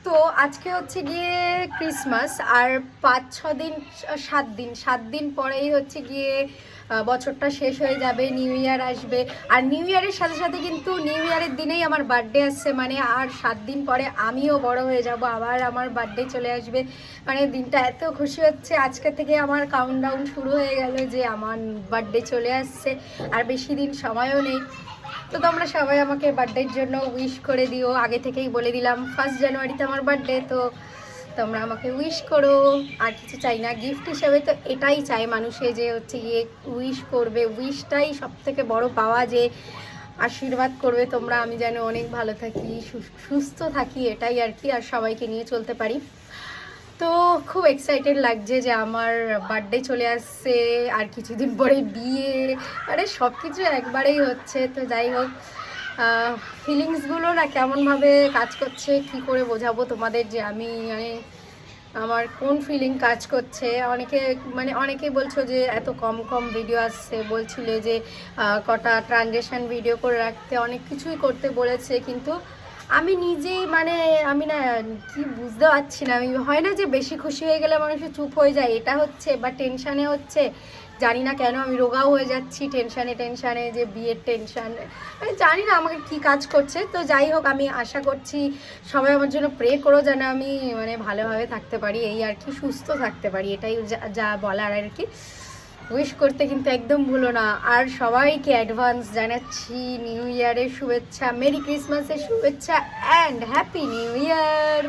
তো আজকে হচ্ছে গিয়ে ক্রিসমাস, আর 5-6 দিন 7 দিন পরেই হচ্ছে গিয়ে বছরটা শেষ হয়ে যাবে, নিউ ইয়ার আসবে। আর নিউ ইয়ারের সাথে সাথে কিন্তু নিউ ইয়ারের দিনেই আমার বার্থডে আসছে, মানে আর 7 দিন পরে আমিও বড় হয়ে যাব, আবার আমার বার্থডে চলে আসবে। মানে দিনটা এত খুশি হচ্ছে, আজকে থেকে আমার কাউন্টডাউন শুরু হয়ে গেল যে আমার বার্থডে চলে আসছে, আর বেশি দিন সময়ও নেই। তো তোমরা সবাই আমাকে বার্থডের জন্য উইশ করে দিও, আগে থেকেই বলে দিলাম 1 জানুয়ারিতে আমার বার্থডে। তো তোমরা আমাকে উইশ করো, আর কিছু চাই না গিফট হিসেবে। তো এটাই চাই মানুষে, যে হচ্ছে গিয়ে উইশ করবে, উইশটাই সব থেকে বড় পাওয়া, যে আশীর্বাদ করবে তোমরা আমি যেন অনেক ভালো থাকি, সুস্থ থাকি, এটাই আর কি, আর সবাইকে নিয়ে চলতে পারি। তো খুব এক্সাইটেড লাগছে যে আমার বার্থডে চলে আসছে, আর কিছুদিন পরে বিয়ে, আরে সব কিছু একবারেই হচ্ছে। তো যাই হোক, ফিলিংসগুলো না কেমনভাবে কাজ করছে, কি করে বোঝাবো তোমাদের যে আমি মানে আমার কোন ফিলিং কাজ করছে। অনেকে বলছো যে এত কম কম ভিডিও আসছে, বলছিলে যে কটা ট্রানজেকশন ভিডিও করে রাখতে, অনেক কিছুই করতে বলেছে, কিন্তু আমি নিজেই আমি না কি বুঝতে পারছি না। আমি হয় না যে বেশি খুশি হয়ে গেলে মানুষের চুপ হয়ে যায়, এটা হচ্ছে, বা টেনশানে হচ্ছে, জানি না কেন আমি রোগাও হয়ে যাচ্ছি টেনশানে, যে বিয়ের টেনশান, আমি জানি না আমাকে কি কাজ করছে। তো যাই হোক, আমি আশা করছি সবাই আমার জন্য প্রে করো যেন আমি ভালোভাবে থাকতে পারি, এই আর কি, সুস্থ থাকতে পারি, এটাই যা বলার আর কি। উইশ করতে কিন্তু একদম ভুলো না। আর সবাইকে অ্যাডভান্স জানাচ্ছি নিউ ইয়ারের শুভেচ্ছা, মেরি ক্রিসমাসের শুভেচ্ছা, অ্যান্ড হ্যাপি নিউ ইয়ার।